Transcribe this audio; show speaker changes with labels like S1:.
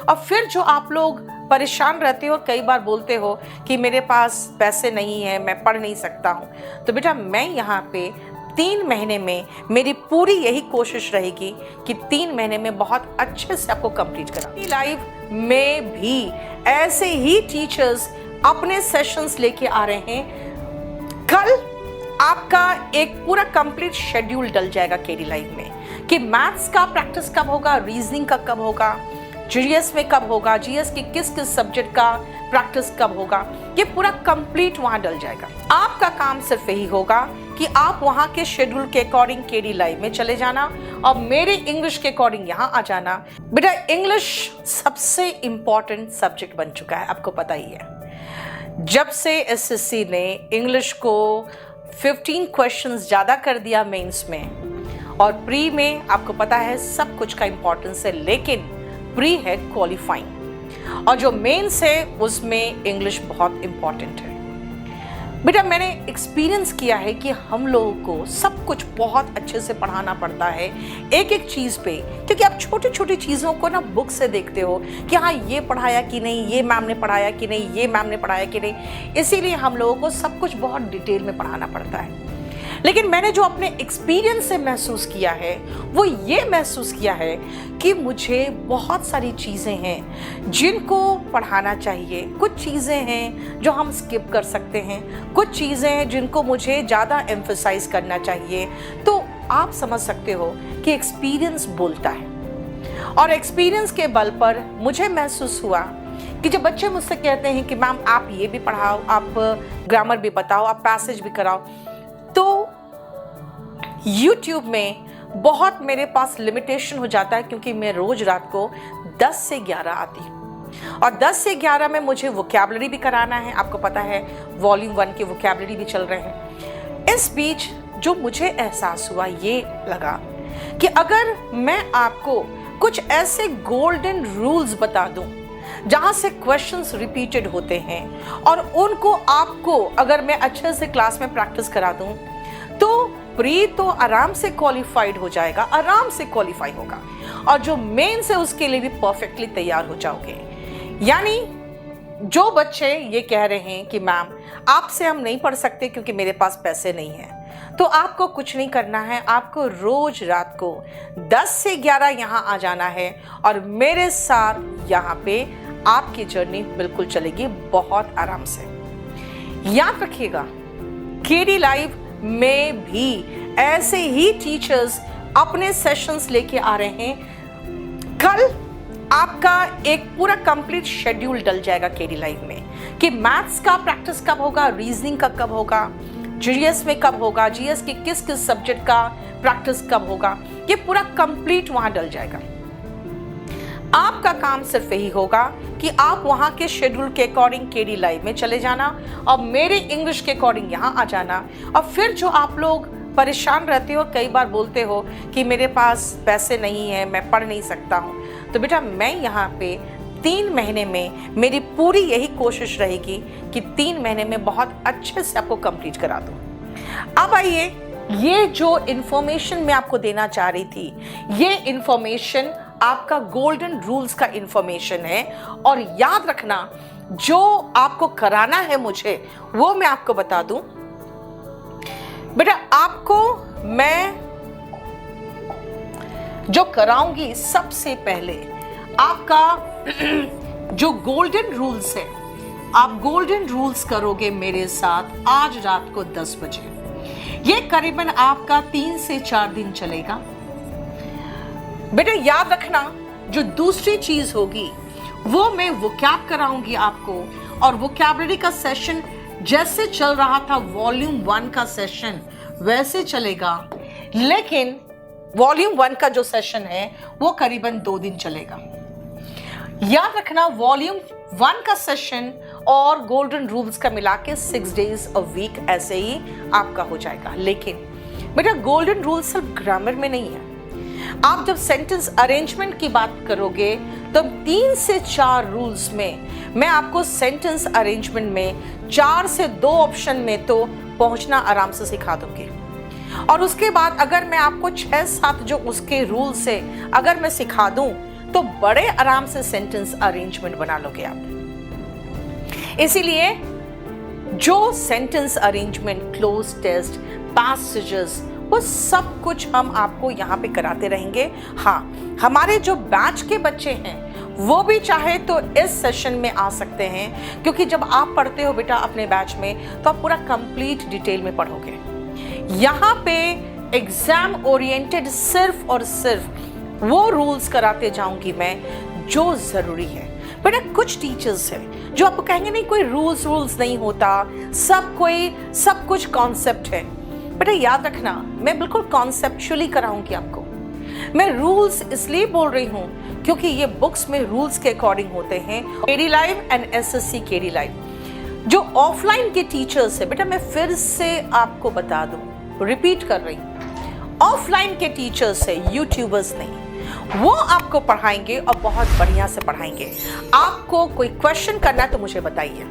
S1: और फिर जो आप लोग परेशान रहते हो, कई बार बोलते हो कि मेरे पास पैसे नहीं है, मैं पढ़ नहीं सकता हूँ, तो बेटा मैं यहाँ पे 3 महीने में मेरी पूरी यही कोशिश रहेगी कि 3 महीने में बहुत अच्छे से आपको कंप्लीट कराऊं। लाइव में भी ऐसे ही टीचर्स अपने सेशंस लेके आ रहे हैं। कल आपका एक पूरा कंप्लीट शेड्यूल डल जाएगा केडी लाइव में कि मैथ्स का प्रैक्टिस कब होगा, रीजनिंग का कब होगा, जीएस में कब होगा, जीएस की किस किस सब्जेक्ट का प्रैक्टिस कब होगा, ये पूरा कंप्लीट वहां डल जाएगा। आपका काम सिर्फ यही होगा कि आप वहां के शेड्यूल के अकॉर्डिंग केडी लाइव में चले जाना और मेरे इंग्लिश के अकॉर्डिंग यहाँ आ जाना। बेटा इंग्लिश सबसे इंपॉर्टेंट सब्जेक्ट बन चुका है, आपको पता ही है। जब से एसएससी ने इंग्लिश को 15 क्वेश्चंस ज़्यादा कर दिया मेंस में, और प्री में आपको पता है सब कुछ का इंपॉर्टेंस है, लेकिन प्री है क्वालिफाइंग और जो मेंस है उसमें इंग्लिश बहुत इंपॉर्टेंट है। बेटा मैंने एक्सपीरियंस किया है कि हम लोगों को सब कुछ बहुत अच्छे से पढ़ाना पड़ता है एक एक चीज़ पे, क्योंकि आप छोटी छोटी चीज़ों को ना बुक से देखते हो कि हाँ ये पढ़ाया कि नहीं, ये मैम ने पढ़ाया कि नहीं, ये मैम ने पढ़ाया कि नहीं, इसीलिए हम लोगों को सब कुछ बहुत डिटेल में पढ़ाना पड़ता है। लेकिन मैंने जो अपने एक्सपीरियंस से महसूस किया है वो ये महसूस किया है कि मुझे बहुत सारी चीज़ें हैं जिनको पढ़ाना चाहिए, कुछ चीज़ें हैं जो हम स्किप कर सकते हैं, कुछ चीज़ें हैं जिनको मुझे ज़्यादा एम्फसाइज करना चाहिए। तो आप समझ सकते हो कि एक्सपीरियंस बोलता है, और एक्सपीरियंस के बल पर मुझे महसूस हुआ कि जब बच्चे मुझसे कहते हैं कि मैम आप ये भी पढ़ाओ, आप ग्रामर भी बताओ, आप पैसेज भी कराओ, तो YouTube में बहुत मेरे पास लिमिटेशन हो जाता है, क्योंकि मैं रोज रात को 10 से 11 आती हूँ और 10 से 11 में मुझे वोकैबुलरी भी कराना है। आपको पता है वॉल्यूम 1 के वोकैबुलरी भी चल रहे हैं। इस बीच जो मुझे एहसास हुआ, ये लगा कि अगर मैं आपको कुछ ऐसे गोल्डन रूल्स बता दूं जहाँ से क्वेश्चंस रिपीटेड होते हैं और उनको आपको अगर मैं अच्छे से क्लास में प्रैक्टिस करा दूं, तो प्री तो आराम से क्वालिफाइड हो जाएगा, आराम से क्वालिफाई होगा, और जो मेंस है उसके लिए भी परफेक्टली तैयार हो जाओगे। यानी जो बच्चे ये कह रहे हैं कि मैम आपसे हम नहीं पढ़ सकते क्योंकि मेरे पास पैसे नहीं है, तो आपको कुछ नहीं करना है, आपको रोज रात को 10 से 11 यहाँ आ जाना है और मेरे साथ यहाँ पे आपकी जर्नी बिल्कुल चलेगी बहुत आराम से। याद रखिएगा केडी लाइव में भी ऐसे ही टीचर्स अपने सेशंस लेके आ रहे हैं। कल आपका एक पूरा कंप्लीट शेड्यूल डल जाएगा केडी लाइव में कि मैथ्स का प्रैक्टिस कब होगा, रीजनिंग का कब होगा, जीएस में कब होगा, जीएस की किस किस सब्जेक्ट का प्रैक्टिस कब होगा, ये पूरा कंप्लीट वहां डल जाएगा। आपका काम सिर्फ यही होगा कि आप वहां के शेड्यूल के अकॉर्डिंग केडी लाइव में चले जाना और मेरे इंग्लिश के अकॉर्डिंग यहाँ आ जाना। और फिर जो आप लोग परेशान रहते हो, कई बार बोलते हो कि मेरे पास पैसे नहीं है, मैं पढ़ नहीं सकता हूँ, तो बेटा मैं यहाँ पे 3 महीने में मेरी पूरी यही कोशिश रहेगी कि 3 महीने में बहुत अच्छे से आपको कंप्लीट करा दूँ। अब आइए, ये जो इन्फॉर्मेशन मैं आपको देना चाह रही थी, ये इन्फॉर्मेशन आपका गोल्डन रूल्स का इंफॉर्मेशन है, और याद रखना जो आपको कराना है मुझे वो मैं आपको बता दूं। बेटा आपको मैं जो कराऊंगी, सबसे पहले आपका जो गोल्डन रूल्स है, आप गोल्डन रूल्स करोगे मेरे साथ आज रात को 10 बजे। ये करीबन आपका 3 से 4 दिन चलेगा। बेटा याद रखना जो दूसरी चीज होगी वो मैं वोकैब कराऊंगी आपको, और वोकैबुलरी का सेशन जैसे चल रहा था वॉल्यूम 1 का सेशन वैसे चलेगा, लेकिन वॉल्यूम 1 का जो सेशन है वो करीबन 2 दिन चलेगा। याद रखना वॉल्यूम 1 का सेशन और गोल्डन रूल्स का मिला के 6 days a week ऐसे ही आपका हो जाएगा। लेकिन बेटा गोल्डन रूल्स सिर्फ ग्रामर में नहीं है। आप जब सेंटेंस अरेंजमेंट की बात करोगे तो 3 से 4 रूल्स में मैं आपको सेंटेंस अरेंजमेंट में 4 से 2 ऑप्शन में तो पहुंचना आराम से सिखा दूंगी, और उसके बाद अगर मैं आपको 6-7 जो उसके रूल्स है अगर मैं सिखा दूं तो बड़े आराम से सेंटेंस अरेंजमेंट बना लोगे आप। इसीलिए जो sentence arrangement, cloze test, passages, वो सब कुछ हम आपको यहाँ पे कराते रहेंगे। हाँ, हमारे जो बैच के बच्चे हैं वो भी चाहे तो इस सेशन में आ सकते हैं, क्योंकि जब आप पढ़ते हो बेटा अपने बैच में तो आप पूरा कंप्लीट डिटेल में पढ़ोगे। यहाँ पे एग्जाम ओरिएंटेड सिर्फ और सिर्फ वो रूल्स कराते जाऊंगी मैं जो ज़रूरी है। बेटा कुछ टीचर्स हैं जो आपको कहेंगे नहीं कोई रूल्स नहीं होता, सब कुछ कॉन्सेप्ट है। बेटा याद रखना, मैं बिल्कुल कॉन्सेप्चुअली कराऊंगी आपको। मैं रूल्स इसलिए बोल रही हूँ क्योंकि ये बुक्स में रूल्स के अकॉर्डिंग होते हैं। KD live and SSC KD live जो ऑफलाइन के टीचर्स है, बेटा मैं फिर से आपको बता दूं, रिपीट कर रही हूँ, ऑफलाइन के टीचर्स है, यूट्यूबर्स नहीं, वो आपको पढ़ाएंगे और बहुत बढ़िया से पढ़ाएंगे। आपको कोई क्वेश्चन करना है तो मुझे बताइए।